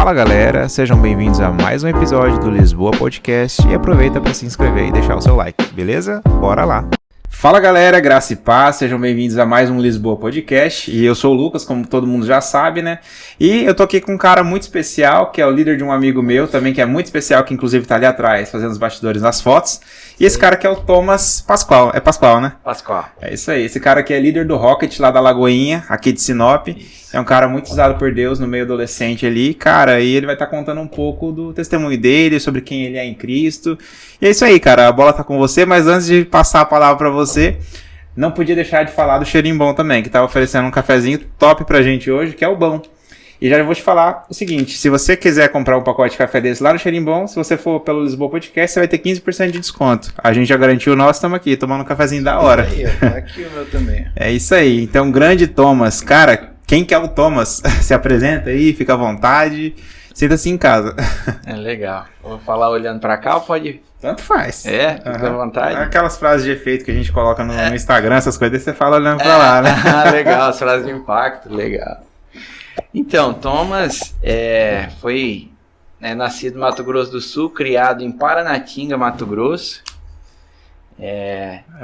Fala galera, sejam bem-vindos a mais um episódio do Lisboa Podcast e aproveita para se inscrever e deixar o seu like, beleza? Bora lá! Fala galera, graça e paz, sejam bem-vindos a mais um Lisboa Podcast e eu sou o Lucas, como todo mundo já sabe, né? E eu tô aqui com um cara muito especial, que é o líder de um amigo meu também, que é muito especial, que inclusive tá ali atrás, fazendo os bastidores nas fotos. E esse cara aqui é o Thomas Pascoal, é Pascoal, né? Pascoal. É isso aí, esse cara aqui é líder do Rocket lá da Lagoinha, aqui de Sinop. Isso. É um cara muito usado por Deus no meio adolescente ali, cara, e ele vai estar contando um pouco do testemunho dele, sobre quem ele é em Cristo. E é isso aí, cara, a bola tá com você, mas antes de passar a palavra pra você, não podia deixar de falar do Cheirinho Bom também, que tá oferecendo um cafezinho top pra gente hoje, que é o Bom. E já vou te falar o seguinte, se você quiser comprar um pacote de café desse lá no Cheirinho Bom, se você for pelo Lisboa Podcast, você vai ter 15% de desconto. A gente já garantiu o nosso, estamos aqui, tomando um cafezinho da hora. Aí, aqui o meu também. É isso aí, então grande Thomas, cara, quem que é o Thomas? Se apresenta aí, fica à vontade, sinta-se em casa. É legal, vou falar olhando pra cá ou pode... Tanto faz. É, fica à vontade. Aquelas frases de efeito que a gente coloca no Instagram, essas coisas, você fala olhando pra lá, né? Legal, as frases de impacto, legal. Então, Thomas foi nascido no Mato Grosso do Sul, criado em Paranatinga, Mato Grosso.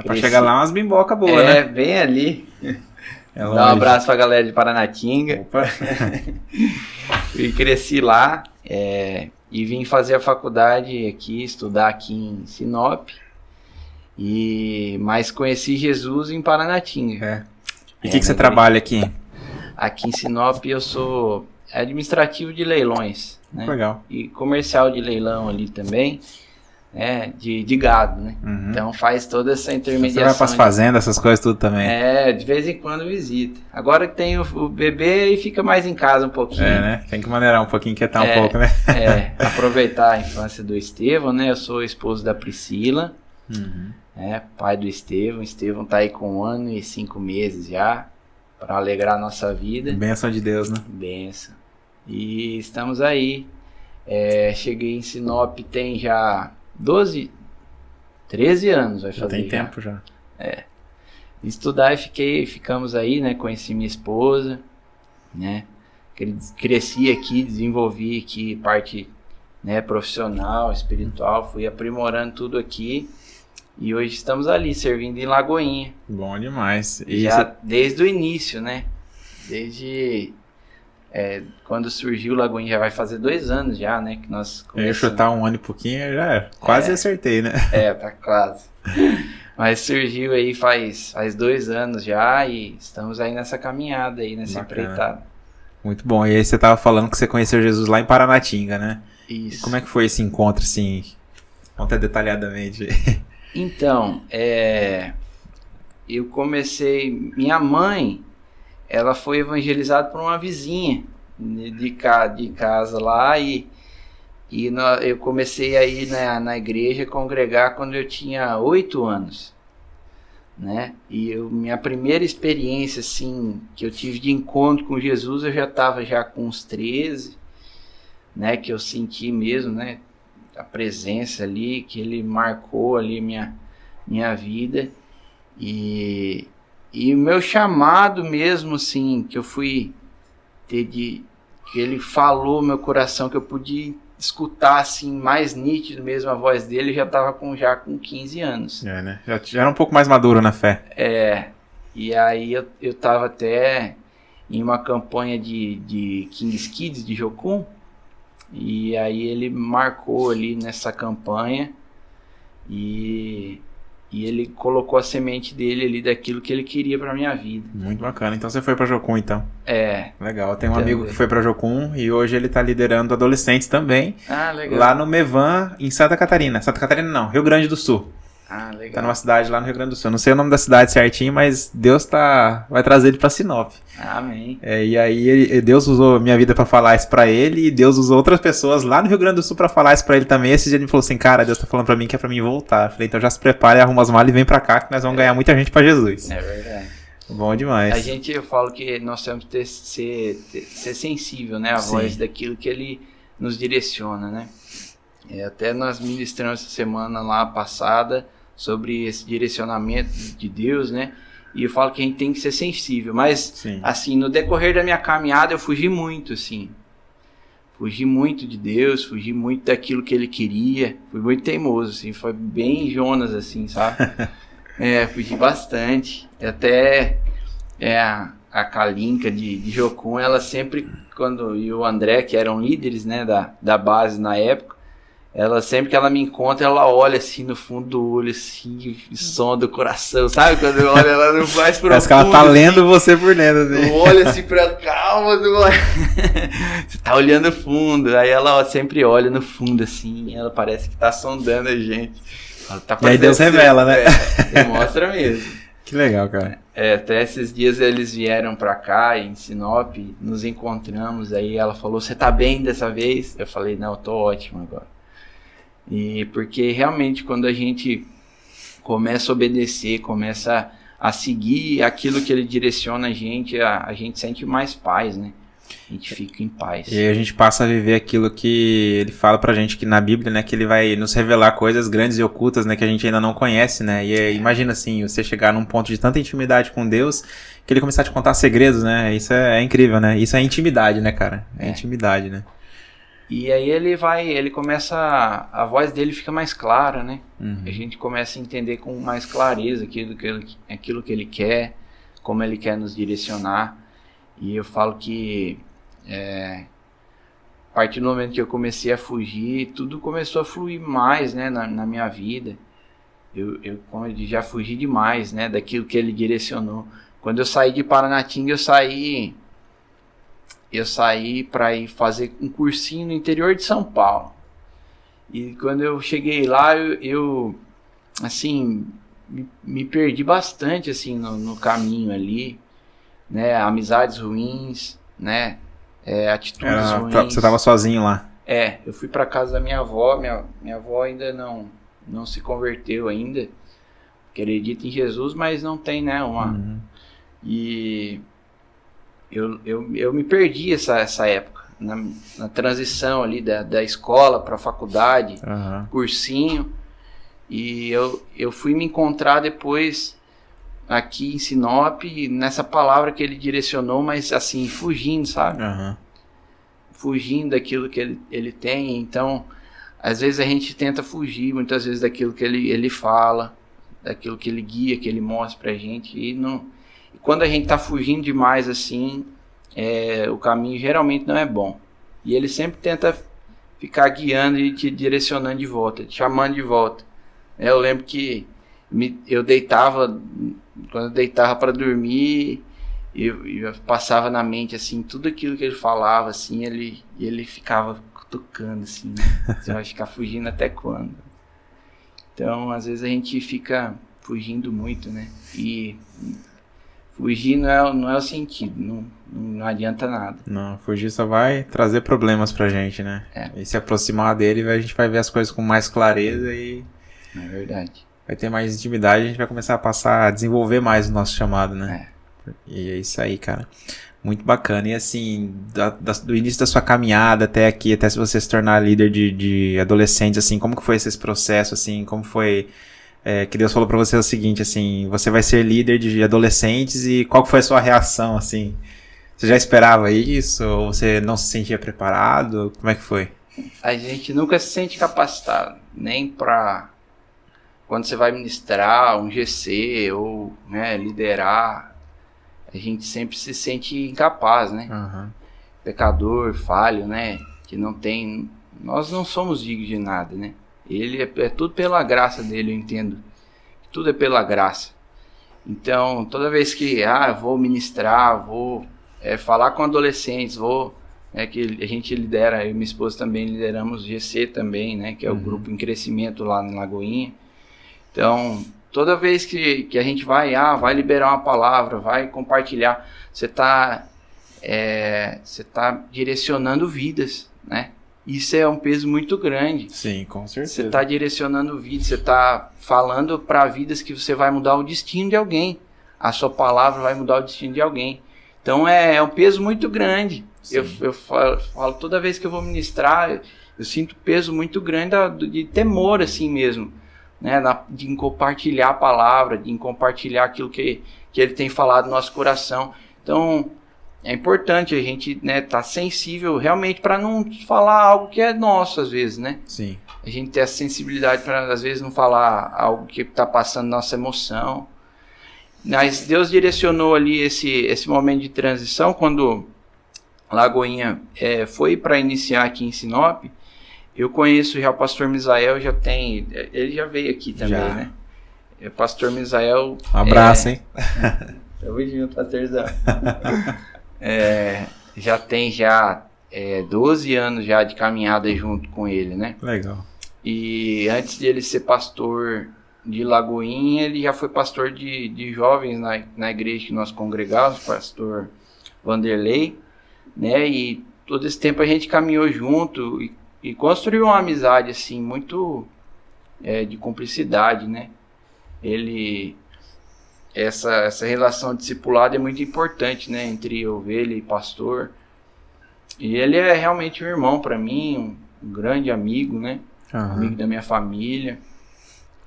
Pra chegar lá umas bimboca boa, né? Bem ali. Dá um abraço pra galera de Paranatinga. Opa. E cresci lá e vim fazer a faculdade aqui, estudar aqui em Sinop. Mas conheci Jesus em Paranatinga. E o que você trabalha aqui? Aqui em Sinop eu sou administrativo de leilões, né? Legal. E comercial de leilão ali também, né? De gado, né? Uhum. Então faz toda essa intermediação. Você vai pras fazendas, essas coisas tudo também? De vez em quando visita. Agora que tem o bebê e fica mais em casa um pouquinho. Né? Tem que maneirar um pouquinho, quietar um pouco, né? Aproveitar a infância do Estevão, né? Eu sou esposo da Priscila, pai do Estevão. Estevão tá aí com 1 ano e 5 meses já. Para alegrar a nossa vida. Bênção de Deus, né? Bênção. E estamos aí. Cheguei em Sinop tem já 13 anos vai fazer. Já tem tempo já. Estudar e ficamos aí, né? Conheci minha esposa, né? Cresci aqui, desenvolvi aqui parte, né, profissional, espiritual, fui aprimorando tudo aqui. E hoje estamos ali, servindo em Lagoinha. Bom demais. E já desde o início, né? Desde quando surgiu Lagoinha, já vai fazer 2 anos já, né? Que nós começamos. Eu ia chutar 1 ano e pouquinho, já era. Quase acertei, né? Tá quase. Mas surgiu aí faz 2 anos já e estamos aí nessa caminhada aí, nessa empreitada. Muito bom. E aí você tava falando que você conheceu Jesus lá em Paranatinga, né? Isso. E como é que foi esse encontro, assim? Conta detalhadamente. Então, eu comecei... Minha mãe, ela foi evangelizada por uma vizinha de casa lá eu comecei a ir na igreja congregar quando eu tinha 8 anos, né? E minha primeira experiência, assim, que eu tive de encontro com Jesus, eu já estava já com uns 13, né? Que eu senti mesmo, né? A presença ali, que ele marcou ali minha vida e o meu chamado mesmo, assim, que eu fui ter que ele falou meu coração, que eu pude escutar, assim, mais nítido mesmo a voz dele, já estava com 15 anos. Né? Já era um pouco mais maduro na fé. E aí eu estava até em uma campanha de Kings Kids, de Jocum. E aí ele marcou ali nessa campanha e ele colocou a semente dele ali daquilo que ele queria pra minha vida. Muito bacana. Então você foi pra Jocum, então? Legal. Tem um também. amigo que foi pra Jocum e hoje ele tá liderando adolescentes também. Legal. Lá no Mevan, em Santa Catarina. Santa Catarina não, Rio Grande do Sul. Legal. Tá numa cidade lá no Rio Grande do Sul. Não sei o nome da cidade certinho, mas Deus vai trazer ele pra Sinop. Amém. E aí Deus usou minha vida pra falar isso pra ele e Deus usou outras pessoas lá no Rio Grande do Sul pra falar isso pra ele também. Esse dia ele falou assim, cara, Deus tá falando pra mim que é pra mim voltar. Eu falei, então já se prepare, arruma as malas e vem pra cá que nós vamos ganhar muita gente pra Jesus. É verdade. Bom demais. Eu falo que nós temos que ser sensível, né? A voz daquilo que ele nos direciona, né? Até nós ministramos essa semana lá passada sobre esse direcionamento de Deus, né? E eu falo que a gente tem que ser sensível. Mas, assim, no decorrer da minha caminhada, eu fugi muito, assim. Fugi muito de Deus, fugi muito daquilo que ele queria. Fui muito teimoso, assim, foi bem Jonas, assim, sabe? Fugi bastante. Até a Kalinka de Jocum, ela sempre, e o André, que eram líderes, né, da base na época, ela sempre que ela me encontra, ela olha assim no fundo do olho, assim, sonda o coração, sabe? Quando olha, ela não faz profundo. Parece que ela tá assim, lendo você por dentro, assim. olha assim pra ela, calma, você tá olhando fundo. Aí ela sempre olha no fundo, assim, ela parece que tá sondando a gente. Ela tá e aí Deus revela, né? Mostra mesmo. Que legal, cara. Até esses dias eles vieram pra cá, em Sinop, nos encontramos, aí ela falou, você tá bem dessa vez? Eu falei, não, eu tô ótimo agora. E porque realmente quando a gente começa a obedecer, começa a seguir aquilo que ele direciona a gente sente mais paz, né? A gente fica em paz. E aí a gente passa a viver aquilo que ele fala pra gente que na Bíblia, né? Que ele vai nos revelar coisas grandes e ocultas, né? Que a gente ainda não conhece, né? E imagina assim, você chegar num ponto de tanta intimidade com Deus que ele começar a te contar segredos, né? Isso é incrível, né? Isso é intimidade, né, cara? É intimidade, né? E aí ele começa, a voz dele fica mais clara, né? Uhum. A gente começa a entender com mais clareza aquilo que ele quer, como ele quer nos direcionar. E eu falo que a partir do momento que eu comecei a fugir, tudo começou a fluir mais, né, na minha vida. Como eu já fugi demais, né, daquilo que ele direcionou. Quando eu saí de Paranatinga, eu saí para ir fazer um cursinho no interior de São Paulo. E quando eu cheguei lá, eu assim, me perdi bastante assim no caminho ali, né? Amizades ruins, né? Atitudes ruins. Você tava sozinho lá? Eu fui para casa da minha avó. Minha avó ainda não se converteu ainda. Acredita em Jesus, mas não tem, né? E eu me perdi essa época, na transição ali da escola para a faculdade, cursinho, e eu fui me encontrar depois aqui em Sinop, nessa palavra que ele direcionou, mas assim, fugindo, sabe? Fugindo daquilo que ele tem. Então, às vezes a gente tenta fugir, muitas vezes daquilo que ele fala, daquilo que ele guia, que ele mostra pra gente, e quando a gente tá fugindo demais assim, o caminho geralmente não é bom. E ele sempre tenta ficar guiando e te direcionando de volta, te chamando de volta. Eu lembro que eu deitava, quando eu deitava para dormir, eu passava na mente assim, tudo aquilo que ele falava, assim, ele ficava cutucando assim, você vai ficar fugindo até quando? Então, às vezes a gente fica fugindo muito, né? E fugir não é o sentido, não adianta nada. Não, fugir só vai trazer problemas pra gente, né? E se aproximar dele, a gente vai ver as coisas com mais clareza e... É verdade. Vai ter mais intimidade, a gente vai começar a desenvolver mais o nosso chamado, né? E é isso aí, cara. Muito bacana. E assim, do início da sua caminhada até aqui, até se você se tornar líder de adolescentes, assim, como que foi esse processo, assim, como foi... que Deus falou pra você o seguinte, assim, você vai ser líder de adolescentes e qual foi a sua reação, assim? Você já esperava isso? Ou você não se sentia preparado? Como é que foi? A gente nunca se sente capacitado, nem pra quando você vai ministrar um GC ou, né, liderar, a gente sempre se sente incapaz, né? Pecador, falho, né? Que não tem... Nós não somos dignos de nada, né? Ele é tudo pela graça dele, eu entendo. Tudo é pela graça. Então, toda vez que vou ministrar, vou falar com adolescentes, que a gente lidera, eu e minha esposa também lideramos GC também, né? Que é o grupo em crescimento lá na Lagoinha. Então, toda vez que a gente vai liberar uma palavra, vai compartilhar, você está direcionando vidas, né? Isso é um peso muito grande. Sim, com certeza. Você está direcionando vidas, você está falando para vidas que você vai mudar o destino de alguém. A sua palavra vai mudar o destino de alguém. Então é um peso muito grande. Eu falo, toda vez que eu vou ministrar, eu sinto peso muito grande de temor assim mesmo, né? De compartilhar a palavra, de compartilhar aquilo que ele tem falado no nosso coração. Então, é importante a gente, né, tá sensível realmente para não falar algo que é nosso às vezes, né? Sim. A gente ter a sensibilidade para às vezes não falar algo que está passando nossa emoção. Mas Deus direcionou ali esse momento de transição quando Lagoinha foi para iniciar aqui em Sinop. Eu conheço já o pastor Misael, ele já veio aqui também, já. Né? O pastor Misael... Um abraço, hein? Tamo junto, pastorzão. Já tem 12 anos já de caminhada junto com ele, né? Legal. E antes de ele ser pastor de Lagoinha, ele já foi pastor de jovens na igreja que nós congregávamos, pastor Vanderlei, né? E todo esse tempo a gente caminhou junto e construiu uma amizade, assim, muito de cumplicidade, né? Essa relação discipulada é muito importante, né? Entre ovelha e pastor. E ele é realmente um irmão para mim, um grande amigo, né? Amigo da minha família,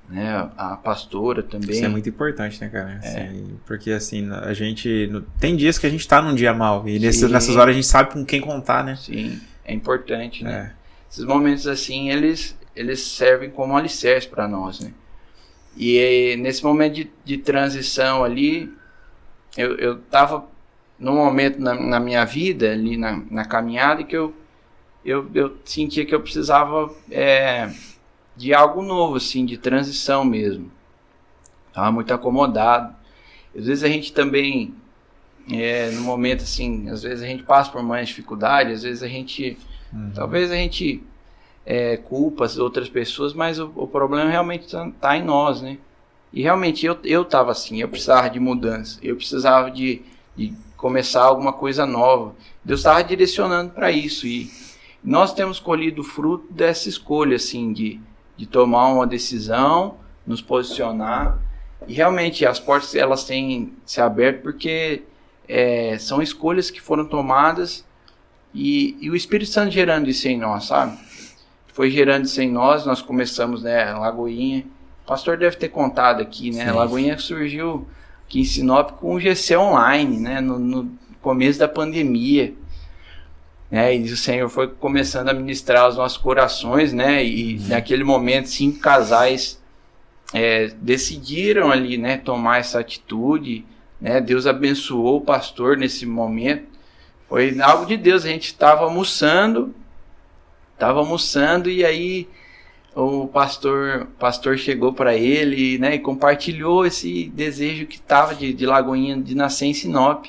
né? A pastora também. Isso é muito importante, né, cara? Assim, porque assim, a gente... Tem dias que a gente tá num dia mal. E nessas horas a gente sabe com quem contar, né? Sim, é importante, né? Esses momentos assim, eles servem como alicerce para nós, né? E nesse momento de transição ali, eu tava num momento na minha vida, ali na caminhada, que eu sentia que eu precisava de algo novo, assim, de transição mesmo. Estava muito acomodado. Às vezes a gente também, no momento assim, às vezes a gente passa por mais dificuldade, às vezes a gente, talvez a gente culpa as outras pessoas, mas o problema realmente está em nós, né? E realmente eu estava assim, eu precisava de mudança, eu precisava de começar alguma coisa nova. Deus estava direcionando para isso e nós temos colhido o fruto dessa escolha, assim, de tomar uma decisão, nos posicionar. E realmente as portas elas têm se aberto porque são escolhas que foram tomadas e o Espírito Santo gerando isso em nós, sabe? Foi gerando isso em nós começamos, né, Lagoinha. O pastor deve ter contado aqui, né? Sim. Lagoinha surgiu aqui em Sinop com o GC Online, né? No começo da pandemia. E o Senhor foi começando a ministrar os nossos corações, né? E naquele momento 5 casais decidiram ali, né, tomar essa atitude, né? Deus abençoou o pastor nesse momento. Foi algo de Deus. A gente estava almoçando e aí o pastor chegou para ele, né, e compartilhou esse desejo que estava de Lagoinha de nascer em Sinop.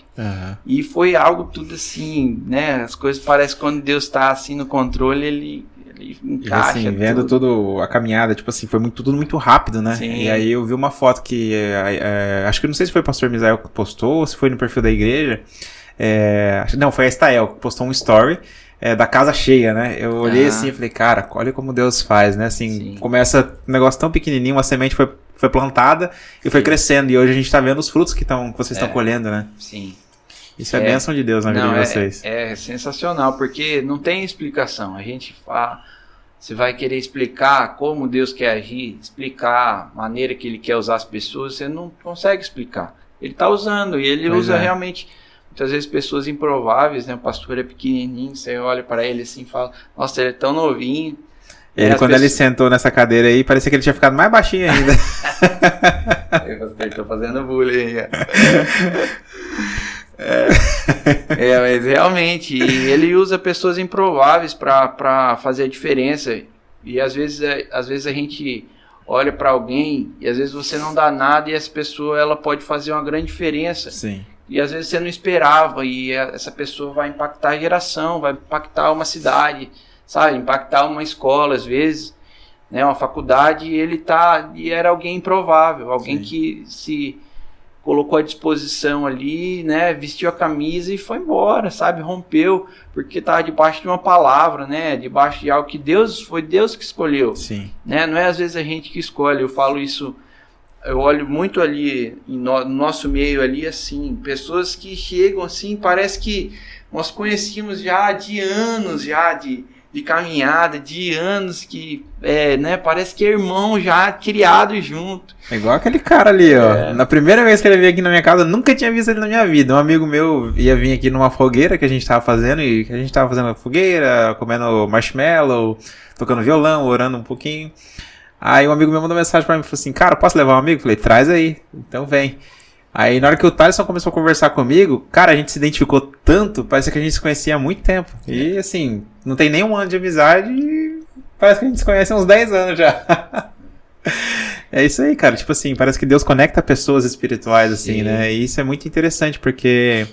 E foi algo tudo assim, né? As coisas parecem que quando Deus está assim no controle, ele encaixa. E assim, vendo tudo a caminhada, tipo assim, foi tudo muito rápido, né? Sim. E aí eu vi uma foto que acho que não sei se foi o pastor Misael que postou ou se foi no perfil da igreja. Não, foi a Estael que postou um story da casa cheia, né? Eu olhei assim e falei, cara, olha como Deus faz, né? Assim, sim, começa um negócio tão pequenininho, uma semente foi plantada e foi crescendo. E hoje a gente tá vendo os frutos que vocês estão colhendo, né? Sim. Isso é bênção de Deus na vida de vocês. É sensacional, porque não tem explicação. A gente fala, você vai querer explicar como Deus quer agir, explicar a maneira que Ele quer usar as pessoas, você não consegue explicar. Ele tá usando e Ele usa realmente... Muitas vezes pessoas improváveis, né? O pastor é pequenininho, você olha para ele assim e fala, nossa, ele é tão novinho. Quando ele sentou nessa cadeira aí, parecia que ele tinha ficado mais baixinho ainda. Eu tô fazendo bullying. Mas realmente, e ele usa pessoas improváveis para fazer a diferença. E às vezes a gente olha para alguém e às vezes você não dá nada e essa pessoa ela pode fazer uma grande diferença. Sim. E às vezes você não esperava e essa pessoa vai impactar a geração, vai impactar uma cidade, sabe? Impactar uma escola às vezes, né? Uma faculdade, e era alguém improvável, alguém Sim. que se colocou à disposição ali, né? Vestiu a camisa e foi embora, sabe? Rompeu, porque estava debaixo de uma palavra, né? Debaixo de algo que foi Deus que escolheu. Sim. Né? Não é às vezes a gente que escolhe, eu falo isso... Eu olho muito ali, no nosso meio ali, assim, pessoas que chegam assim, parece que nós conhecíamos já de anos, já de de caminhada, de anos que, né, parece que é irmão já criado junto. É igual aquele cara ali, ó. Na primeira vez que ele veio aqui na minha casa, eu nunca tinha visto ele na minha vida. Um amigo meu ia vir aqui numa fogueira que a gente tava fazendo, e a gente tava fazendo a fogueira, comendo marshmallow, tocando violão, orando um pouquinho. Aí um amigo meu mandou mensagem pra mim e falou assim, cara, posso levar um amigo? Eu falei, traz aí, então vem. Aí na hora que o Thaleson começou a conversar comigo, cara, a gente se identificou tanto, parece que a gente se conhecia há muito tempo. E assim, não tem nem um ano de amizade e parece que a gente se conhece há uns 10 anos já. É isso aí, cara, tipo assim, parece que Deus conecta pessoas espirituais, assim, né? E isso é muito interessante, porque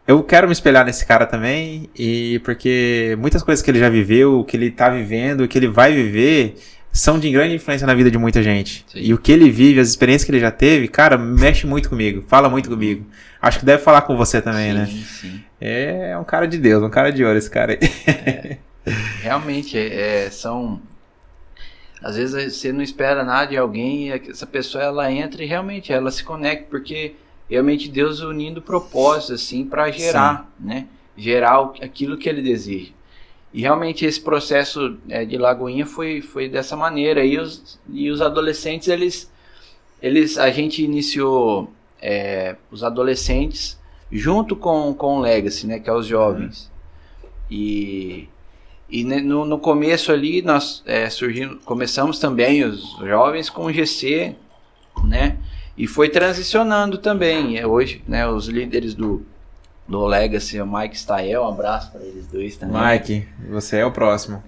eu quero me espelhar nesse cara também, e porque muitas coisas que ele já viveu, o que ele tá vivendo, o que ele vai viver, são de grande influência na vida de muita gente. Sim. E o que ele vive, as experiências que ele já teve, cara, mexe muito comigo, fala muito comigo. Acho que deve falar com você também, sim, né? Sim. É um cara de Deus, um cara de ouro esse cara aí. Realmente, são... Às vezes você não espera nada de alguém e essa pessoa, ela entra e realmente ela se conecta, porque realmente Deus unindo propósitos, assim, para gerar, sim, né? Gerar aquilo que ele deseja. E realmente esse processo de Lagoinha foi dessa maneira. E os adolescentes, a gente iniciou os adolescentes junto com o Legacy, né, que é os jovens. E no começo ali nós começamos também os jovens com o GC, né, e foi transicionando também. Hoje, né, os líderes do Legacy, o Mike Stael, um abraço para eles dois também. Mike, você é o próximo.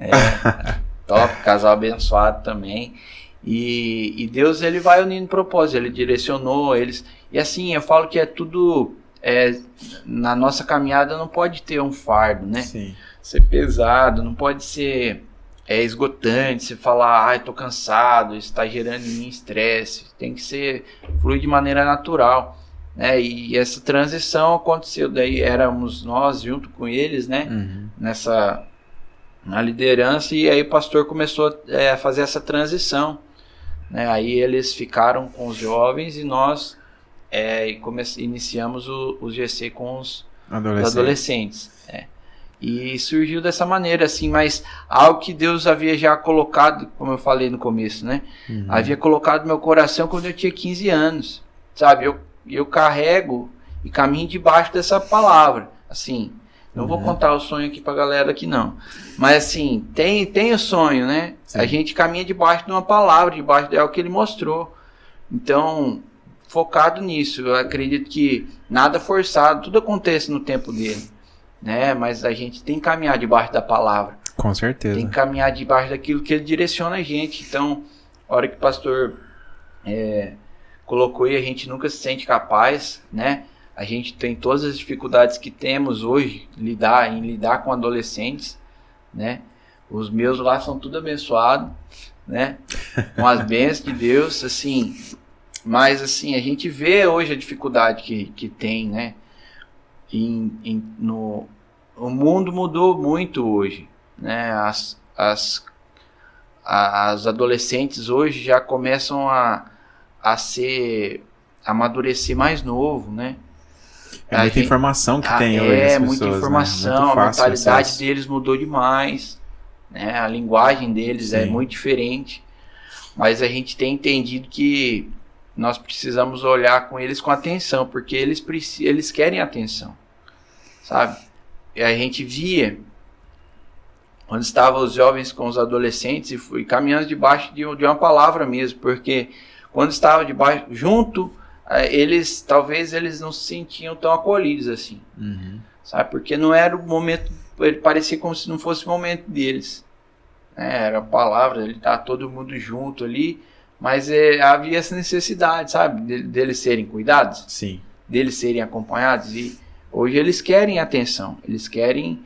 Top, casal abençoado também. E Deus, ele vai unindo propósitos, ele direcionou eles. E assim, eu falo que é tudo, na nossa caminhada não pode ter um fardo, né? Sim. Ser pesado, não pode ser esgotante, você falar, ai, tô cansado, isso está gerando em mim estresse. Tem que fluir de maneira natural. E essa transição aconteceu, daí éramos nós junto com eles, né, na liderança, e aí o pastor começou a fazer essa transição, né, aí eles ficaram com os jovens e nós iniciamos o GC com os adolescentes. E surgiu dessa maneira, assim, mas algo que Deus havia já colocado, como eu falei no começo, né, havia colocado no meu coração quando eu tinha 15 anos, sabe, eu carrego e caminho debaixo dessa palavra, assim, não vou contar o sonho aqui pra galera aqui não, mas assim, tem o sonho, né, sim, a gente caminha debaixo de uma palavra, debaixo de algo que ele mostrou, então, focado nisso, eu acredito que nada forçado, tudo acontece no tempo dele, né, mas a gente tem que caminhar debaixo da palavra, com certeza, tem que caminhar debaixo daquilo que ele direciona a gente, então, a hora que o pastor colocou e a gente nunca se sente capaz, né? A gente tem todas as dificuldades que temos hoje em lidar com adolescentes, né? Os meus lá são tudo abençoados, né? Com as bênçãos de Deus, assim. Mas assim, a gente vê hoje a dificuldade que tem, né? O mundo mudou muito hoje, né? As adolescentes hoje já começam a amadurecer mais novo, né? É muita informação que tem hoje. É muita informação, né? A mentalidade deles mudou demais, né? A linguagem deles é muito diferente, mas a gente tem entendido que nós precisamos olhar com eles com atenção, porque eles querem atenção, sabe? E a gente via onde estavam os jovens com os adolescentes e caminhando debaixo de uma palavra mesmo, porque quando estava debaixo, junto, talvez eles não se sentiam tão acolhidos assim, sabe? Porque não era o momento, parecia como se não fosse o momento deles, né? Era a palavra, ele tá todo mundo junto ali, mas havia essa necessidade, sabe? Deles serem cuidados, sim, deles serem acompanhados, e hoje eles querem atenção, eles querem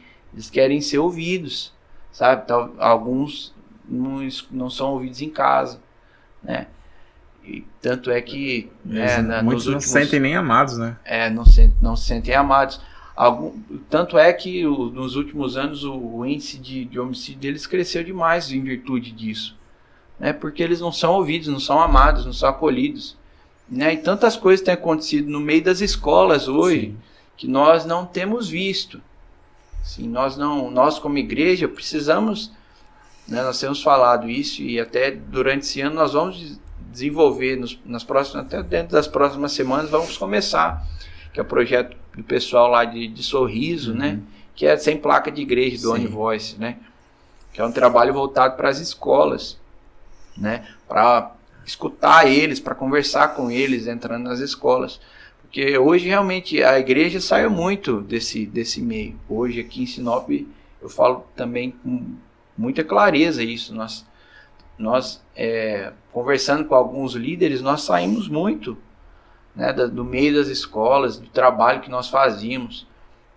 ser ouvidos, sabe? Alguns não são ouvidos em casa, né? E tanto é que muitos não se sentem nem amados, né? Não se sentem amados. Tanto é que nos últimos anos o índice de homicídio deles cresceu demais em virtude disso, né? Porque eles não são ouvidos, não são amados, não são acolhidos, né? E tantas coisas têm acontecido no meio das escolas hoje, sim, que nós não temos visto, Assim, nós como igreja precisamos, né, nós temos falado isso e até durante esse ano nós vamos desenvolver até dentro das próximas semanas vamos começar, que é o projeto do pessoal lá de Sorriso, né, que é sem placa de igreja do One Voice, né, que é um trabalho voltado para as escolas, né, para escutar eles, para conversar com eles entrando nas escolas. Porque hoje realmente a igreja saiu muito desse meio. Hoje aqui em Sinop eu falo também com muita clareza isso. Nós conversando com alguns líderes, nós saímos muito, né, do meio das escolas, do trabalho que nós fazíamos.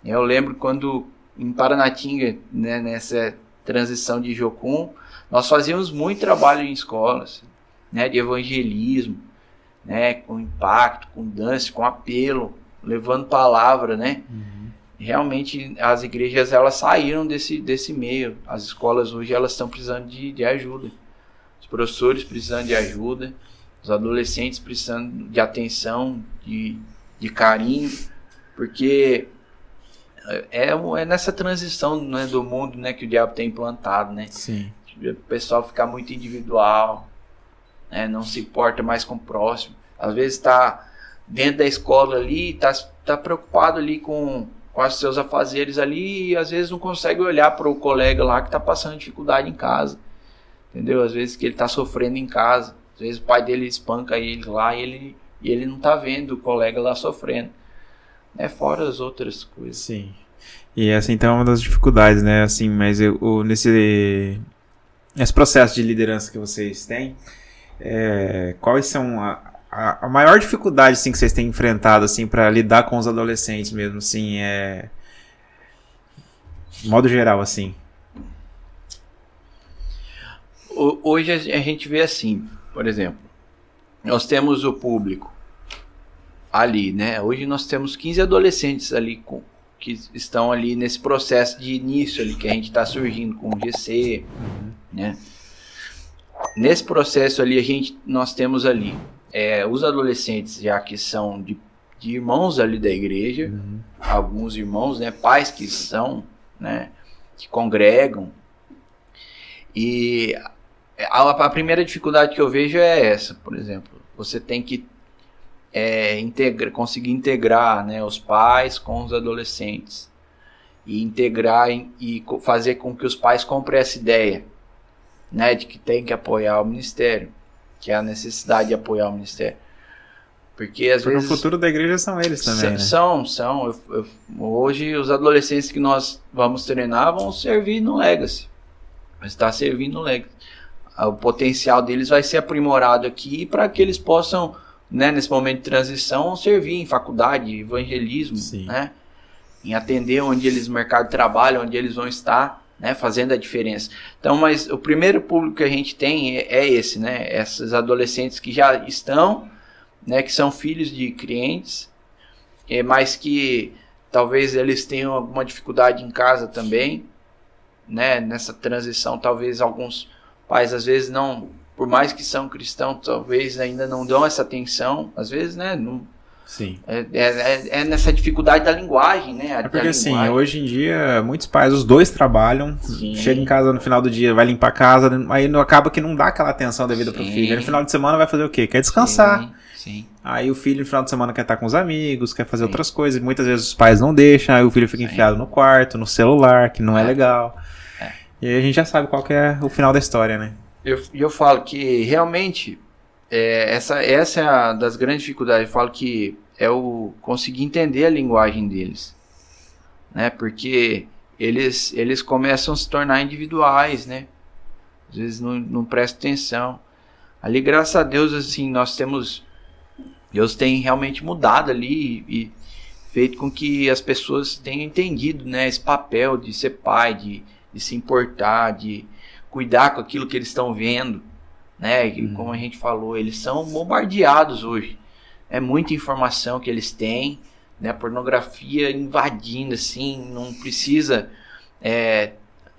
Eu lembro quando em Paranatinga, né, nessa transição de Jocum, nós fazíamos muito trabalho em escolas, né, de evangelismo, né, com impacto, com dança, com apelo, levando palavra, né? Realmente as igrejas elas saíram desse meio. As escolas hoje elas estão precisando de ajuda. Os professores precisando de ajuda, os adolescentes precisando de atenção, de carinho, porque é nessa transição, né, do mundo, né, que o diabo tem implantado, né? Sim. O pessoal fica muito individual, né, não se importa mais com o próximo. Às vezes está dentro da escola ali, tá preocupado ali com os seus afazeres ali e às vezes não consegue olhar para o colega lá que está passando dificuldade em casa, entendeu? Às vezes que ele está sofrendo em casa, às vezes o pai dele espanca ele lá e ele não está vendo o colega lá sofrendo, né? Fora as outras coisas. Sim. E essa então é uma das dificuldades, né? Assim, mas nesse processo de liderança que vocês têm, quais são a maior dificuldade assim, que vocês têm enfrentado assim, para lidar com os adolescentes mesmo, assim, de modo geral, assim? Hoje a gente vê assim, por exemplo, nós temos o público ali, né? Hoje nós temos 15 adolescentes ali que estão ali nesse processo de início ali, que a gente está surgindo com o GC, né? Nesse processo ali, nós temos ali os adolescentes já que são de irmãos ali da igreja, alguns irmãos, né, pais que são, né, que congregam. E a primeira dificuldade que eu vejo é essa, por exemplo, você tem que conseguir integrar, né, os pais com os adolescentes e integrar e fazer com que os pais comprem essa ideia, né, de que tem que apoiar o ministério, que é a necessidade de apoiar o ministério. Porque às vezes... o futuro da igreja são eles também, né? São. Hoje os adolescentes que nós vamos treinar vão servir no Legacy. Vai estar servindo no Legacy. O potencial deles vai ser aprimorado aqui para que eles possam, né, nesse momento de transição, servir em faculdade, evangelismo, né, em atender no mercado de trabalho, onde eles vão estar, né, fazendo a diferença. Então, mas o primeiro público que a gente tem é esse, né, esses adolescentes que já estão, né, que são filhos de clientes, mas que talvez eles tenham alguma dificuldade em casa também, né, nessa transição. Talvez alguns pais às vezes não, por mais que são cristãos, talvez ainda não dão essa atenção, às vezes, né, não. Sim. É nessa dificuldade da linguagem, né? Porque assim, hoje em dia, muitos pais, os dois trabalham, chega em casa no final do dia, vai limpar a casa, aí acaba que não dá aquela atenção devida pro filho. Aí no final de semana vai fazer o quê? Quer descansar. Sim. Aí o filho no final de semana quer estar com os amigos, quer fazer outras coisas, muitas vezes os pais não deixam, aí o filho fica enfiado no quarto, no celular, que não é legal. E aí a gente já sabe qual que é o final da história, né? Eu falo que realmente... essa é a das grandes dificuldades. Eu falo que é o conseguir entender a linguagem deles, né? Porque eles começam a se tornar individuais, né? Às vezes não prestam atenção. Ali, graças a Deus, assim, Deus tem realmente mudado ali e feito com que as pessoas tenham entendido, né, esse papel de ser pai, de se importar, de cuidar com aquilo que eles estão vendo, né? E como a gente falou, eles são bombardeados hoje. É muita informação que eles têm, né? Pornografia invadindo, assim, não precisa,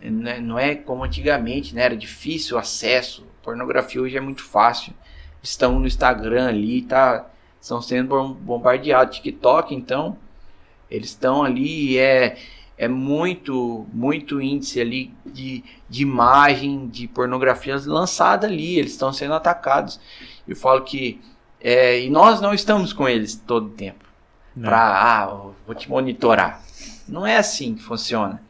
não é como antigamente, né? Era difícil o acesso. Pornografia hoje é muito fácil. Estão no Instagram ali, estão sendo bombardeados. TikTok, então, eles estão ali, é muito índice ali de imagem, de pornografia lançada ali, eles estão sendo atacados. Eu falo que, e nós não estamos com eles todo o tempo, vou te monitorar. Não é assim que funciona.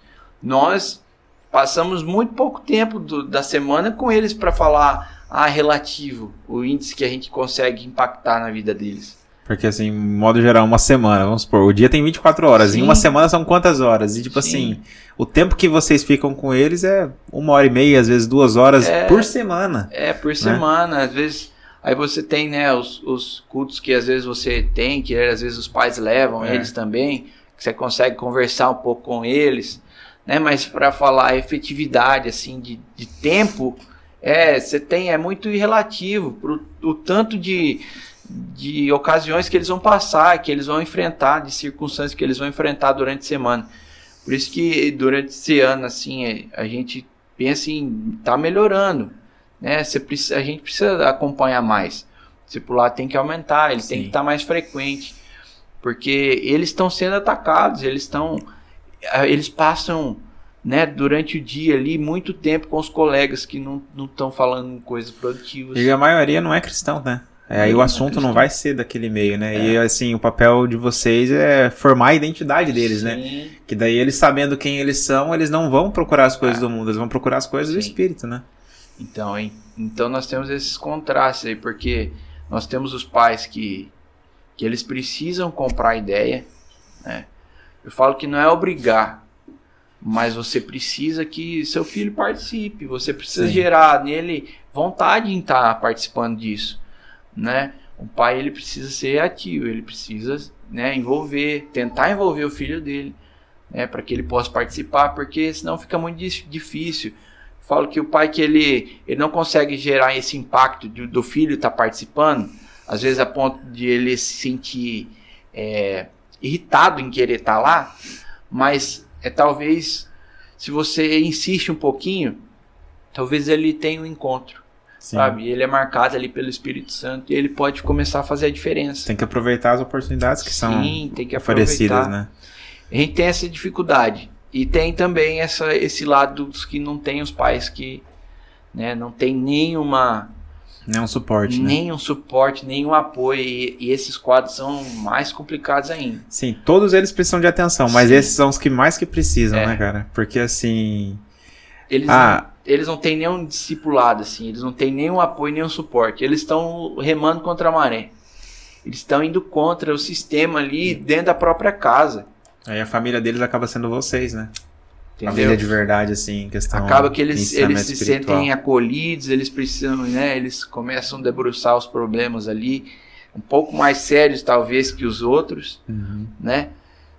Nós passamos muito pouco tempo da semana com eles para falar relativo, o índice que a gente consegue impactar na vida deles. Porque assim, em modo geral, uma semana, vamos supor, o dia tem 24 horas, Sim. Em uma semana são quantas horas? E tipo Sim. assim, o tempo que vocês ficam com eles é 1h30, às vezes 2 horas por semana. Por semana, às vezes, aí você tem, né, os cultos que às vezes você tem, que às vezes os pais levam eles também, que você consegue conversar um pouco com eles, né, mas para falar a efetividade, assim, de tempo, você tem, é muito irrelativo pro o tanto de ocasiões que eles vão passar, que eles vão enfrentar, de circunstâncias que eles vão enfrentar durante a semana. Por isso que durante esse ano, assim, a gente pensa em estar melhorando, né? A gente precisa acompanhar mais. O discipulado tem que aumentar, ele tem que estar mais frequente, porque eles estão sendo atacados, eles passam, né, durante o dia ali muito tempo com os colegas que não estão falando coisas produtivas. E a maioria não é cristão, né? Aí o assunto não vai ser daquele meio, né? E assim, o papel de vocês é formar a identidade deles, né? Que daí eles sabendo quem eles são, eles não vão procurar as coisas do mundo, eles vão procurar as coisas do Espírito, né? Então nós temos esses contrastes aí, porque nós temos os pais que eles precisam comprar a ideia, né? Eu falo que não é obrigar, mas você precisa que seu filho participe, você precisa gerar nele vontade em estar participando disso, né? O pai, ele precisa ser ativo, ele precisa, né, tentar envolver o filho dele, né, para que ele possa participar, porque senão fica muito difícil. Falo que o pai, que ele não consegue gerar esse impacto do filho estar participando, às vezes a ponto de ele se sentir irritado em querer estar lá, mas talvez, se você insiste um pouquinho, talvez ele tenha um encontro. Sabe? Ele é marcado ali pelo Espírito Santo e ele pode começar a fazer a diferença. Tem que aproveitar as oportunidades que são tem que oferecidas, né? A gente tem essa dificuldade. E tem também esse lado dos que não tem os pais que, né, não tem nenhum suporte, nenhum apoio. E esses quadros são mais complicados ainda. Sim, todos eles precisam de atenção, mas esses são os que mais que precisam, né, cara? Porque assim... Eles não têm nenhum discipulado, assim, eles não têm nenhum apoio, nenhum suporte. Eles estão remando contra a maré. Eles estão indo contra o sistema ali dentro da própria casa. Aí a família deles acaba sendo vocês, né? Entendeu? Família de verdade, assim, questão. Acaba que eles se sentem acolhidos, eles precisam, né? Eles começam a debruçar os problemas ali, um pouco mais sérios talvez que os outros, né?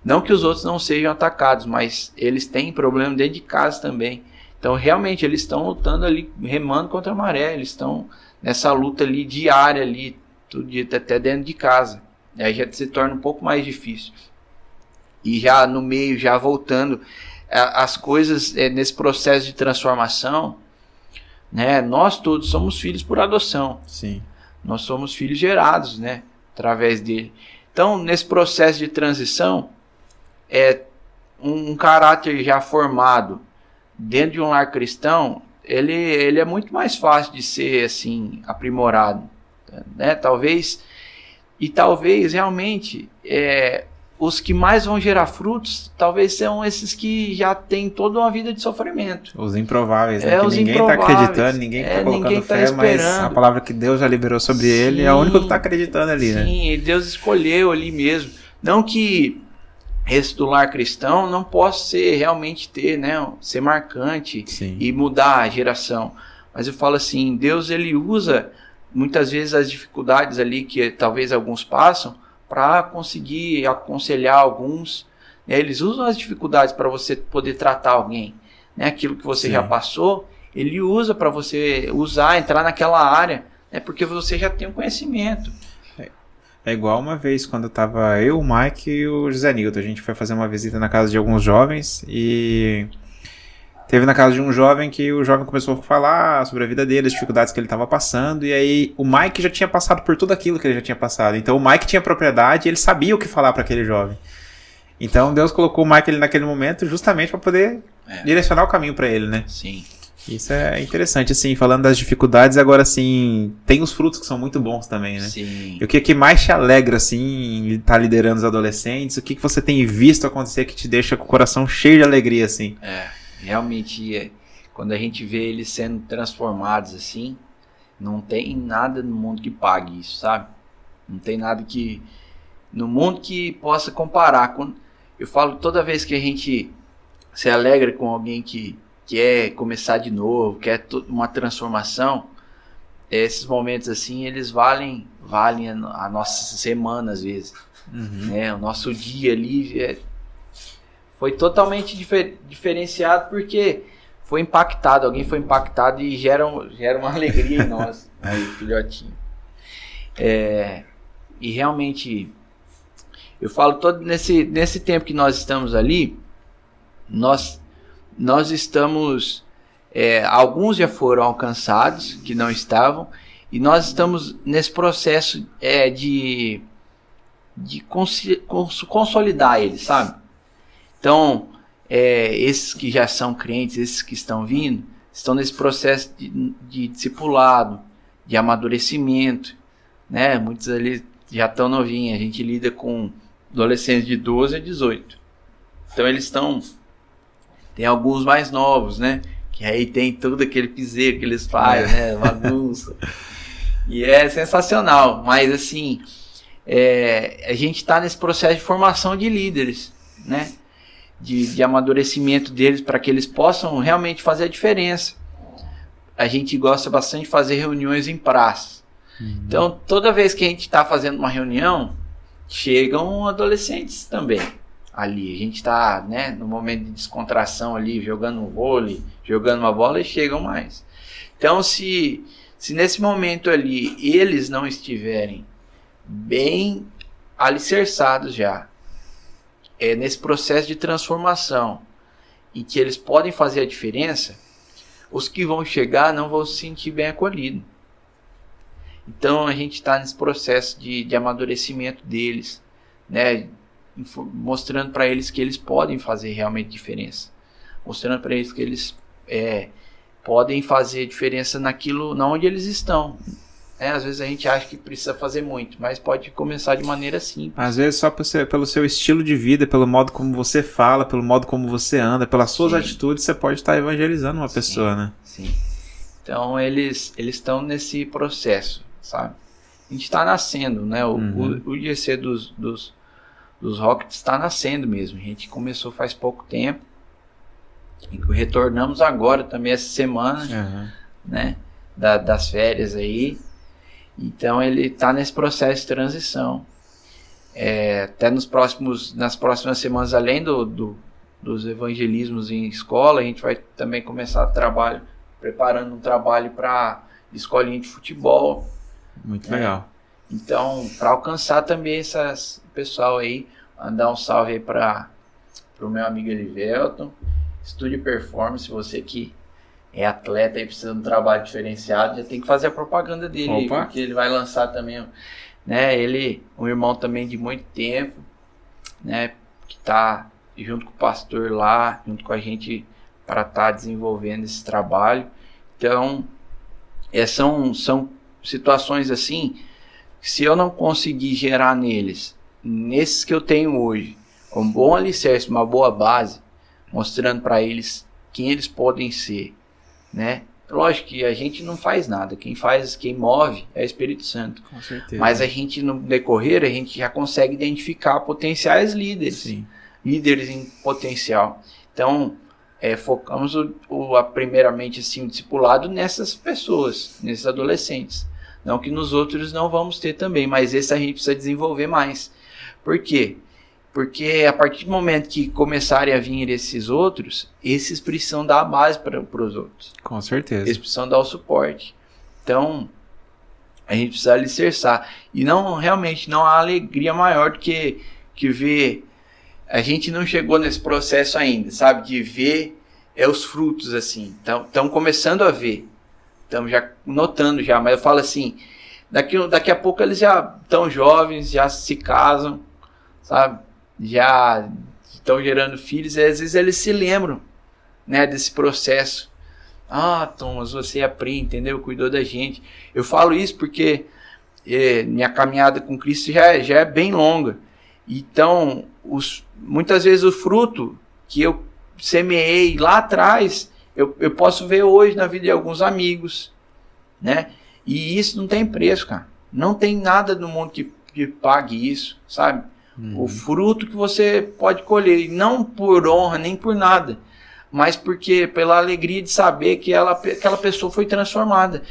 Não que os outros não sejam atacados, mas eles têm problema dentro de casa também. Então, realmente, eles estão lutando ali, remando contra a maré, eles estão nessa luta ali diária ali, todo dia, até dentro de casa. Aí já se torna um pouco mais difícil. E já no meio, já voltando, as coisas nesse processo de transformação, né? Nós todos somos filhos por adoção. Sim. Nós somos filhos gerados, né? Através dele. Então, nesse processo de transição, um caráter já formado dentro de um lar cristão, ele é muito mais fácil de ser assim aprimorado, né? Talvez realmente os que mais vão gerar frutos, talvez são esses que já têm toda uma vida de sofrimento. Os improváveis, né? Que ninguém está acreditando, ninguém está colocando fé, mas a palavra que Deus já liberou sobre ele é o único que está acreditando ali, né? Sim, Deus escolheu ali mesmo. Não que esse do lar cristão não possa realmente ser marcante e mudar a geração. Mas eu falo assim, Deus, ele usa muitas vezes as dificuldades ali que talvez alguns passam para conseguir aconselhar alguns. Né? Eles usam as dificuldades para você poder tratar alguém. Né? Aquilo que você já passou, ele usa para você entrar naquela área, né? Porque você já tem um conhecimento. É igual uma vez quando tava eu, o Mike e o José Nilton. A gente foi fazer uma visita na casa de alguns jovens e teve na casa de um jovem que o jovem começou a falar sobre a vida dele, as dificuldades que ele estava passando, e aí o Mike já tinha passado por tudo aquilo que ele já tinha passado. Então o Mike tinha propriedade e ele sabia o que falar para aquele jovem. Então Deus colocou o Michael ali naquele momento justamente para poder direcionar o caminho para ele, né? Sim. Isso é interessante, assim, falando das dificuldades, agora, assim, tem os frutos que são muito bons também, né? Sim. E o que mais te alegra, assim, em estar liderando os adolescentes? O que você tem visto acontecer que te deixa com o coração cheio de alegria, assim? Realmente, quando a gente vê eles sendo transformados, assim, não tem nada no mundo que pague isso, sabe? Não tem nada no mundo que possa comparar. Eu falo, toda vez que a gente se alegra com alguém que quer começar de novo, quer uma transformação, esses momentos assim, eles valem a nossa semana às vezes. Né? O nosso dia ali foi totalmente diferenciado porque alguém foi impactado e gera uma alegria em nós, aí, filhotinho. E realmente, eu falo todo nesse tempo que nós estamos ali, nós estamos, alguns já foram alcançados, que não estavam, e nós estamos nesse processo de consolidar eles, sabe? Então, esses que já são crentes, esses que estão vindo, estão nesse processo de discipulado, de amadurecimento, né? Muitos ali já estão novinhos, a gente lida com adolescentes de 12 a 18. Então eles tem alguns mais novos, né? Que aí tem todo aquele piseiro que eles fazem, né? Bagunça. E é sensacional. Mas assim, a gente está nesse processo de formação de líderes, né? De amadurecimento deles para que eles possam realmente fazer a diferença. A gente gosta bastante de fazer reuniões em praça. Então, toda vez que a gente está fazendo uma reunião, chegam adolescentes também ali. A gente está, né, no momento de descontração ali, jogando um vôlei, jogando uma bola, e chegam mais. Então, se nesse momento ali eles não estiverem bem alicerçados já, nesse processo de transformação, em que eles podem fazer a diferença, os que vão chegar não vão se sentir bem acolhidos. Então a gente está nesse processo de amadurecimento deles, né? Mostrando para eles que eles podem fazer realmente diferença, mostrando para eles que eles podem fazer diferença naquilo, na onde eles estão. Às vezes a gente acha que precisa fazer muito, mas pode começar de maneira simples. Às vezes só pelo seu estilo de vida, pelo modo como você fala, pelo modo como você anda, pelas suas atitudes, você pode estar evangelizando uma pessoa, né? Sim. Então eles estão nesse processo, sabe? A gente está nascendo, né? O IGC dos Rockets está nascendo mesmo. A gente começou faz pouco tempo. E retornamos agora também essa semana, né? Das férias aí. Então ele está nesse processo de transição. Até nas próximas semanas, além dos evangelismos em escola, a gente vai também começar preparando um trabalho para escolinha de futebol. Muito legal. Então, para alcançar também pessoal aí, mandar um salve aí para o meu amigo Elivelton, Estúdio Performance, você que é atleta e precisa de um trabalho diferenciado, já tem que fazer a propaganda dele aí, porque ele vai lançar também, né? Ele, um irmão também de muito tempo, né? Que está junto com o pastor lá, junto com a gente, para estar desenvolvendo esse trabalho. Então, são situações assim, se eu não conseguir gerar nesses que eu tenho hoje, um bom alicerce, uma boa base, mostrando para eles quem eles podem ser, né? Lógico que a gente não faz nada, quem move é o Espírito Santo. Com certeza. Mas a gente, no decorrer, a gente já consegue identificar potenciais líderes. Sim. Líderes em potencial. Então, focamos primeiramente assim, o discipulado nessas pessoas, nesses adolescentes. Não que nos outros não vamos ter também, mas esse a gente precisa desenvolver mais. Por quê? Porque a partir do momento que começarem a vir esses outros, esses precisam dar a base para os outros. Com certeza. Eles precisam dar o suporte. Então, a gente precisa alicerçar. E realmente não há alegria maior do que ver. A gente não chegou nesse processo ainda, sabe? De ver os frutos assim. Estão começando a ver. Estamos já notando já. Mas eu falo assim, daqui a pouco eles já estão jovens, já se casam, sabe? Já estão gerando filhos, e às vezes eles se lembram, né, desse processo. Thomas, você aprende, entendeu? Cuidou da gente. Eu falo isso porque minha caminhada com Cristo já é bem longa. Então, muitas vezes o fruto que eu semeei lá atrás, eu posso ver hoje na vida de alguns amigos, né? E isso não tem preço, cara. Não tem nada no mundo que pague isso, sabe? O fruto que você pode colher, não por honra, nem por nada, mas porque pela alegria de saber que aquela pessoa foi transformada.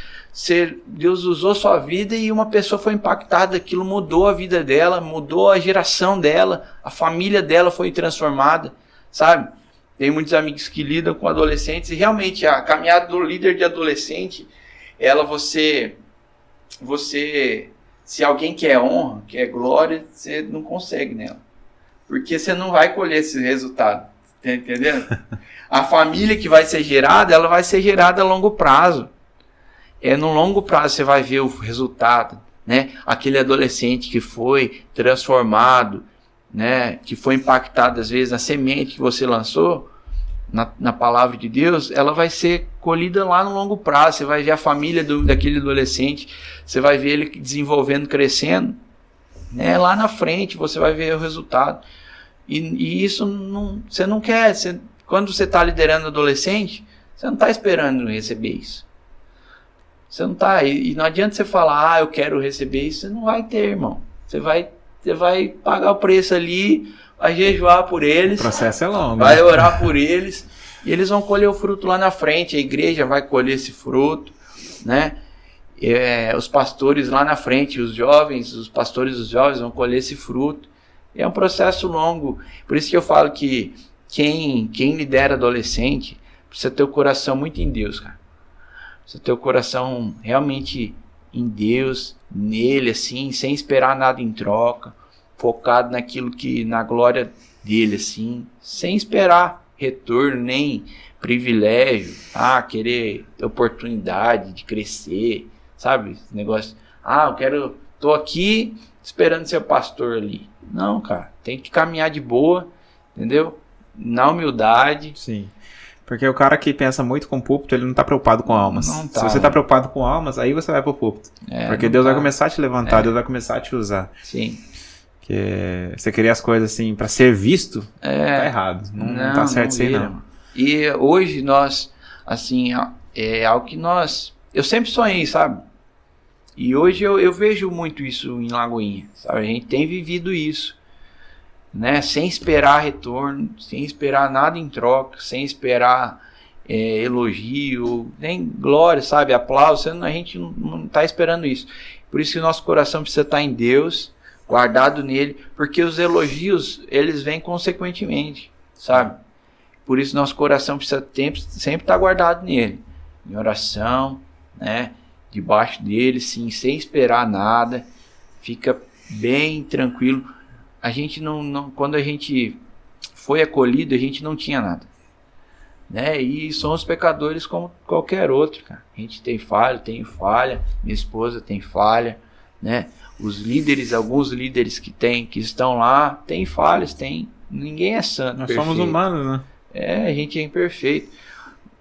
Deus usou sua vida e uma pessoa foi impactada, aquilo mudou a vida dela, mudou a geração dela, a família dela foi transformada, sabe? Tem muitos amigos que lidam com adolescentes e realmente a caminhada do líder de adolescente, você se alguém quer honra, quer glória, você não consegue nela, porque você não vai colher esse resultado. Tá entendendo? A família que vai ser gerada, ela vai ser gerada a longo prazo. No longo prazo você vai ver o resultado, né? Aquele adolescente que foi transformado, né? Que foi impactado às vezes na semente que você lançou, na palavra de Deus, ela vai ser colhida lá no longo prazo. Você vai ver a família daquele adolescente, você vai ver ele desenvolvendo, crescendo, né? Lá na frente você vai ver o resultado. E isso você não quer. Quando você está liderando adolescente, você não está esperando receber isso. Você não está. E não adianta você falar, eu quero receber isso. Você não vai ter, irmão. Você vai pagar o preço ali, vai jejuar por eles. O processo é longo. Vai orar por eles. E eles vão colher o fruto lá na frente. A igreja vai colher esse fruto, né? Os pastores lá na frente, os pastores dos jovens vão colher esse fruto. É um processo longo. Por isso que eu falo que quem lidera adolescente precisa ter o coração muito em Deus, cara. Precisa ter o coração realmente em Deus, nele, assim, sem esperar nada em troca, focado na glória dele, assim, sem esperar retorno, nem privilégio, querer oportunidade de crescer, sabe? Esse negócio, tô aqui esperando ser pastor ali. Não, cara, tem que caminhar de boa, entendeu? Na humildade. Sim. Porque o cara que pensa muito com o púlpito, ele não tá preocupado com almas. Não tá, Se você tá preocupado com almas, aí você vai pro púlpito. Porque Deus vai começar a te levantar, Deus vai começar a te usar. Sim. Porque você queria as coisas assim pra ser visto, tá errado. Não tá certo isso aí, não. E hoje nós, assim, é algo que eu sempre sonhei, sabe? E hoje eu vejo muito isso em Lagoinha, sabe? A gente tem vivido isso, né? Sem esperar retorno, sem esperar nada em troca, sem esperar elogio, nem glória, sabe? Aplauso, a gente não está esperando isso. Por isso que o nosso coração precisa estar em Deus, guardado nele, porque os elogios, eles vêm consequentemente, sabe? Por isso nosso coração precisa sempre estar guardado nele, em oração, né? Debaixo dele, sim, sem esperar nada, fica bem tranquilo. A gente quando a gente foi acolhido, a gente não tinha nada, né? E somos pecadores como qualquer outro, cara. A gente tem falha, tenho falha, minha esposa tem falha, né? Alguns líderes que estão lá, têm falhas, ninguém é santo. Nós perfeito. somos humanos, né? A gente é imperfeito.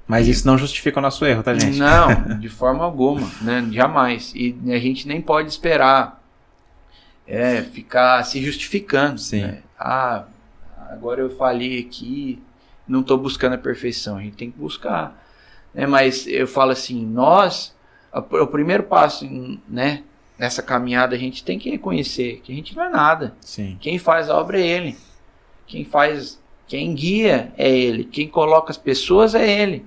Mas isso não justifica o nosso erro, tá, gente? Não, de forma alguma, né? Jamais. E a gente nem pode esperar ficar se justificando. Sim. Né? Agora eu falhei aqui, não estou buscando a perfeição. A gente tem que buscar. Né? Mas eu falo assim, o primeiro passo, né, nessa caminhada, a gente tem que reconhecer que a gente não é nada. Sim. Quem faz a obra é Ele. Quem guia é Ele. Quem coloca as pessoas é Ele.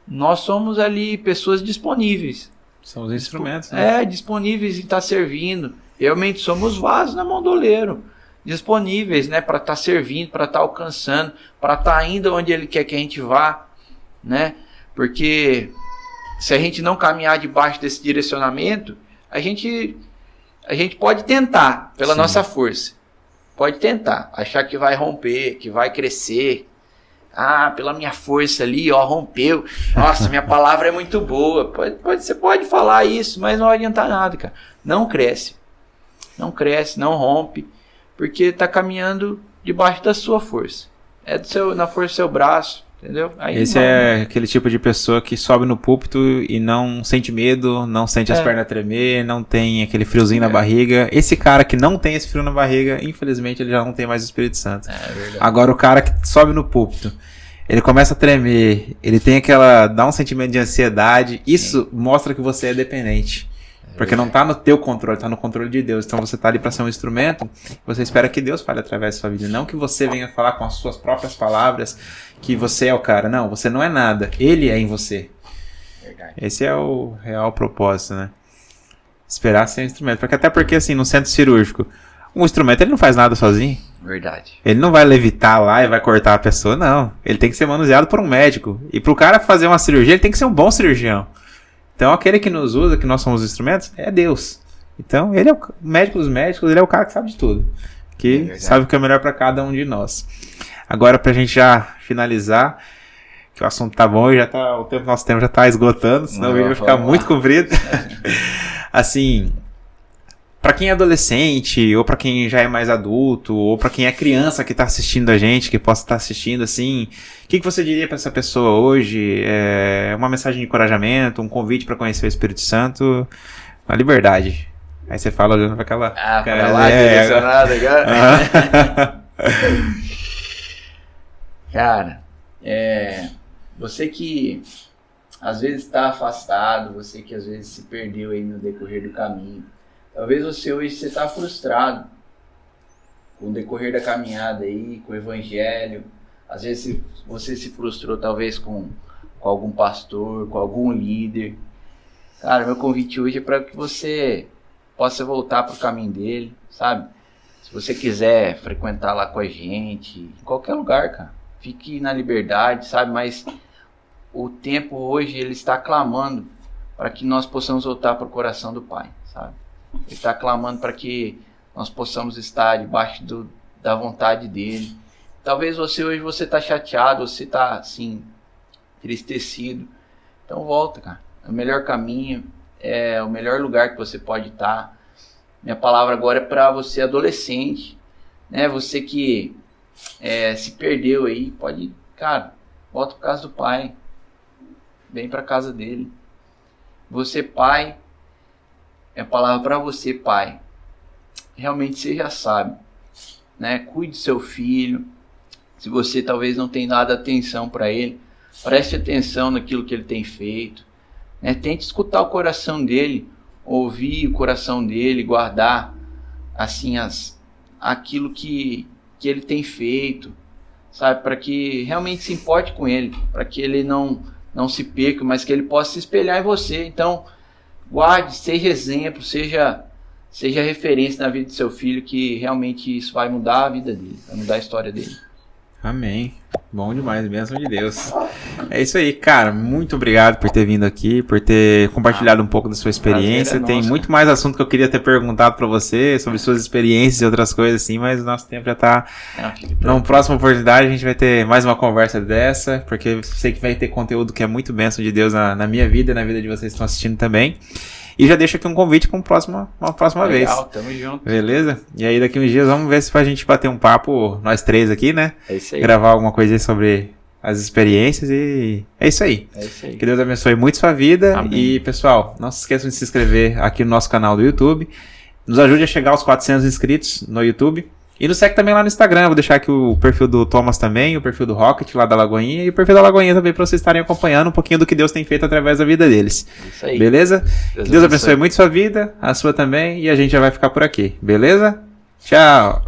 Nós somos ali pessoas disponíveis. São os instrumentos, né? Disponíveis em estar servindo. Realmente somos vasos na mão do oleiro. Disponíveis, né? Para estar servindo, para estar alcançando, para estar indo onde Ele quer que a gente vá, né? Porque se a gente não caminhar debaixo desse direcionamento, a gente pode tentar pela nossa força. Pode tentar. Achar que vai romper, que vai crescer. Pela minha força ali, rompeu. Nossa, minha palavra é muito boa. Você pode falar isso, mas não vai adiantar nada, cara. Não cresce. Não cresce, não rompe. Porque está caminhando debaixo da sua força. É na força do seu braço, entendeu? Aí esse é aquele tipo de pessoa que sobe no púlpito e não sente medo, não sente as pernas tremer, não tem aquele friozinho na barriga. Esse cara que não tem esse frio na barriga, infelizmente ele já não tem mais o Espírito Santo. É verdade. Agora o cara que sobe no púlpito, ele começa a tremer, ele tem dá um sentimento de ansiedade, isso mostra que você é dependente. Porque não tá no teu controle, tá no controle de Deus. Então você tá ali para ser um instrumento, você espera que Deus fale através da sua vida. Não que você venha falar com as suas próprias palavras que você é o cara. Não, você não é nada. Ele é em você. Verdade. Esse é o real propósito, né? Esperar ser um instrumento. Até porque, assim, no centro cirúrgico, um instrumento ele não faz nada sozinho. Verdade. Ele não vai levitar lá e vai cortar a pessoa, não. Ele tem que ser manuseado por um médico. E pro cara fazer uma cirurgia, ele tem que ser um bom cirurgião. Então, aquele que nos usa, que nós somos os instrumentos, é Deus. Então, ele é o médico dos médicos, ele é o cara que sabe de tudo. Que sabe o que é melhor para cada um de nós. Agora, pra gente já finalizar, que o assunto tá bom e nosso tempo já tá esgotando, senão o vídeo vai ficar muito comprido. Assim, pra quem é adolescente, ou pra quem já é mais adulto, ou pra quem é criança que tá assistindo a gente, que possa estar assistindo, assim, o que você diria pra essa pessoa hoje? Uma mensagem de encorajamento, um convite pra conhecer o Espírito Santo, a liberdade. Aí você fala olhando pra aquela... pra lá, direcionado agora. Cara, você que às vezes está afastado, você que às vezes se perdeu aí no decorrer do caminho, talvez você hoje está frustrado com o decorrer da caminhada aí, com o evangelho. Às vezes você se frustrou talvez com algum pastor, com algum líder. Cara, meu convite hoje é para que você possa voltar para o caminho dele, sabe? Se você quiser frequentar lá com a gente, em qualquer lugar, cara, fique na liberdade, sabe? Mas o tempo hoje, ele está clamando para que nós possamos voltar para o coração do Pai, sabe? Ele está clamando para que nós possamos estar debaixo da vontade dele. Talvez hoje você está chateado, você está assim, entristecido. Então volta, cara. É o melhor caminho, é o melhor lugar que você pode estar. Minha palavra agora é para você adolescente, né? Você que se perdeu aí, pode, cara, volta para casa do Pai. Vem para casa dele. Você, pai, é a palavra para você, pai. Realmente você já sabe, né? Cuide do seu filho. Se você talvez não tenha dado atenção para ele, preste atenção naquilo que ele tem feito, né? Tente escutar o coração dele, ouvir o coração dele, guardar assim aquilo que ele tem feito, sabe? Para que realmente se importe com ele, para que ele não se perca, mas que ele possa se espelhar em você. Então, guarde, seja exemplo, seja referência na vida do seu filho, que realmente isso vai mudar a vida dele, vai mudar a história dele. Amém. Bom demais, bênção de Deus. É isso aí, cara. Muito obrigado por ter vindo aqui, por ter compartilhado um pouco da sua experiência. Tem muito mais assunto que eu queria ter perguntado pra você, sobre suas experiências e outras coisas assim, mas o nosso tempo já tá... Numa próxima oportunidade a gente vai ter mais uma conversa dessa, porque eu sei que vai ter conteúdo que é muito bênção de Deus na minha vida e na vida de vocês que estão assistindo também. E já deixo aqui um convite para uma próxima vez. Legal, tamo junto. Beleza? E aí daqui uns dias vamos ver se a gente bater um papo, nós três aqui, né? É isso aí. Gravar alguma coisa sobre as experiências e é isso aí. É isso aí. Que Deus abençoe muito sua vida. Amém. E pessoal, não se esqueçam de se inscrever aqui no nosso canal do YouTube. Nos ajude a chegar aos 400 inscritos no YouTube. E nos segue também lá no Instagram, vou deixar aqui o perfil do Thomas também, o perfil do Rocket lá da Lagoinha e o perfil da Lagoinha também para vocês estarem acompanhando um pouquinho do que Deus tem feito através da vida deles. Isso aí. Beleza? Deus abençoe muito sua vida, a sua também, e a gente já vai ficar por aqui. Beleza? Tchau!